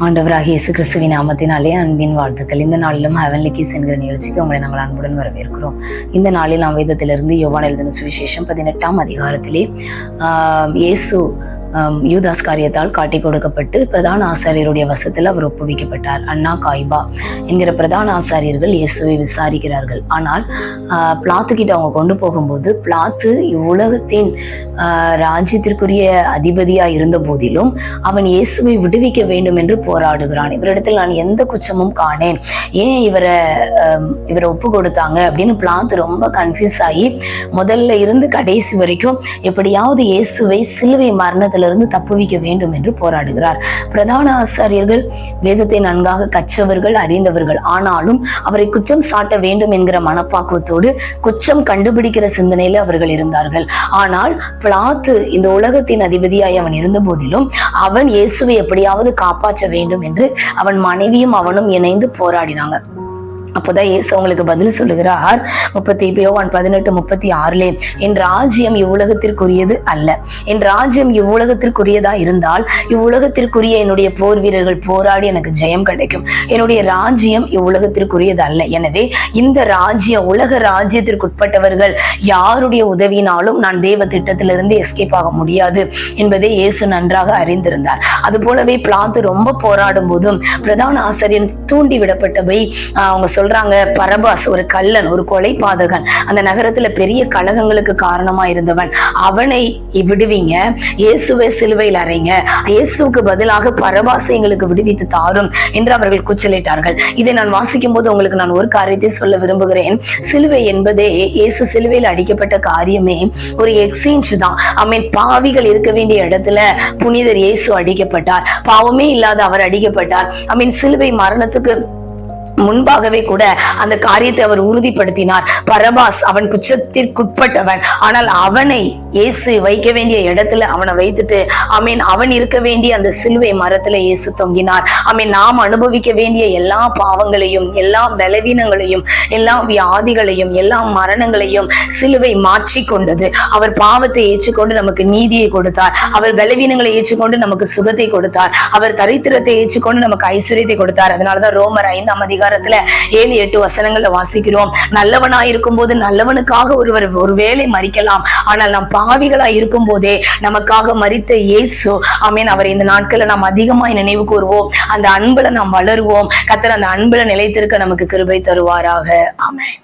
ஆண்டவராகிய இயேசு கிறிஸ்துவின் நாமத்தினாலே அன்பின் வாழ்த்துக்கள். இந்த நாளிலும் ஹெவன்லி கீஸ் என்கிற நிகழ்ச்சிக்கு உங்களை நாங்கள் அன்புடன் வரவேற்கிறோம். இந்த நாளில் நாம் வேதத்திலிருந்து யோவான் எழுதின சுவிசேஷம் 18ஆம் அதிகாரத்திலே இயேசு யூதாஸ் காரியத்தால் காட்டி கொடுக்கப்பட்டு பிரதான ஆசாரியருடைய வசத்தில் அவர் ஒப்புவிக்கப்பட்டார். அண்ணா காய்பா என்கிற பிரதான ஆசாரியர்கள் இயேசுவை விசாரிக்கிறார்கள். ஆனால் பிளாத்துக்கிட்ட அவங்க கொண்டு போகும்போது பிளாத்து இவ்வுலகத்தின் ராஜ்யத்திற்குரிய அதிபதியாக இருந்த போதிலும் அவன் இயேசுவை விடுவிக்க வேண்டும் என்று போராடுகிறான். இவரிடத்தில் நான் எந்த குற்றமும் காணேன், ஏன் இவரை ஒப்பு கொடுத்தாங்க அப்படின்னு பிளாத்து ரொம்ப கன்ஃபியூஸ் ஆகி முதல்ல இருந்து கடைசி வரைக்கும் எப்படியாவது இயேசுவை சிலுவை மரணத்திலிருந்து தப்புவிக்க வேண்டும் என்று போராடுகிறார். பிரதான ஆசாரியர்கள் வேதத்தை நன்காக கற்றவர்கள், அறிந்தவர்கள். ஆனாலும் அவரை குற்றம் சாட்ட வேண்டும் என்கிற மனப்பாக்குவத்தோடு குற்றம் கண்டுபிடிக்கிற சிந்தனையில அவர்கள் இருந்தார்கள். ஆனால் பிளாத்து இந்த உலகத்தின் அதிபதியாய் அவன் இருந்த போதிலும் அவன் இயேசுவை எப்படியாவது காப்பாற்ற வேண்டும் என்று அவன் மனைவியும் அவனும் இணைந்து போராடினாங்க. அப்போதான் இயேசு அவங்களுக்கு பதில் சொல்லுகிறார். 18:36 என் ராஜ்யம் இவ்வுலகத்திற்குரியது அல்ல. என் ராஜ்யம் இவ்வுலகத்திற்குரியதா இருந்தால் இவ்வுலகத்திற்குரிய என்னுடைய போர் வீரர்கள் போராடி எனக்கு ஜெயம் கிடைக்கும். என்னுடைய ராஜ்யம் இவ்வுலகத்திற்குரியது அல்ல. எனவே இந்த ராஜ்யம், உலக ராஜ்யத்திற்குட்பட்டவர்கள் யாருடைய உதவினாலும் நான் தேவ திட்டத்திலிருந்து எஸ்கேப் ஆக முடியாது என்பதை இயேசு நன்றாக அறிந்திருந்தார். அது போலவே பிளாத்து ரொம்ப போராடும் போதும் பிரதான ஆசிரியர் தூண்டி விடப்பட்டவை அவங்க சொல்றாங்க, பரபாஸ் ஒரு கள்ளன், ஒரு கொலை பாதகன், அந்த நகரத்துல பெரிய கலகங்களுக்கு காரணமா இருந்தவன், அவனை விடுவீங்க, இயேசுவை சிலுவையில் அறைங்க, இயேசுக்கு பதிலாக பரபாசை எங்களுக்கு விடுவித்து தாரும் என்று அவர்கள் கூச்சலிட்டார்கள். இதை நான் வாசிக்கும் போது உங்களுக்கு நான் ஒரு காரியத்தை சொல்ல விரும்புகிறேன். சிலுவை என்பதே, இயேசு சிலுவையில் அடிக்கப்பட்ட காரியமே ஒரு எக்ஸ்சேஞ்ச் தான். பாவிகள் இருக்க வேண்டிய இடத்துல புனிதர் இயேசு அடிக்கப்பட்டார். பாவமே இல்லாத அவர் அடிக்கப்பட்டார். சிலுவை மரணத்துக்கு முன்பாகவே கூட அந்த காரியத்தை அவர் உறுதிப்படுத்தினார். பரபாஸ் அவன் குற்றத்திற்குட்பட்டவன், ஆனால் அவனை இயேசு வைக்க வேண்டிய இடத்துல அவனை வைத்துட்டு அவன் இருக்க வேண்டிய அந்த சிலுவை மரத்துல இயேசு தொங்கினார். நாம் அனுபவிக்க வேண்டிய எல்லா பாவங்களையும், எல்லா பலவீனங்களையும், எல்லா வியாதிகளையும், எல்லா மரணங்களையும் சிலுவை மாற்றி கொண்டது. அவர் பாவத்தை ஏற்றுக்கொண்டு நமக்கு நீதியை கொடுத்தார். அவர் பலவீனங்களை ஏற்றுக்கொண்டு நமக்கு சுகத்தை கொடுத்தார். அவர் தரித்திரத்தை ஏற்றுக்கொண்டு நமக்கு ஐஸ்வர்யத்தை கொடுத்தார். அதனாலதான் ரோமர் 5ஆம் அதிகாரத்துல 7-8 வசனங்கள்ல வாசிக்கிறோம். நல்லவனாய் இருக்கும் போது நல்லவனுக்காக ஒரு வேளை மரிக்கலாம், ஆனால் நாம் பாவிகளாய் இருக்கும் போதே நமக்காக மரித்த இயேசு அவரை இந்த நாட்களை நாம் அதிகமாய் நினைவு கூறுவோம். அந்த அன்புல நாம் வளருவோம். கர்த்தர் அந்த அன்புல நிலைத்திருக்க நமக்கு கிருபை தருவாராக. ஆமென்.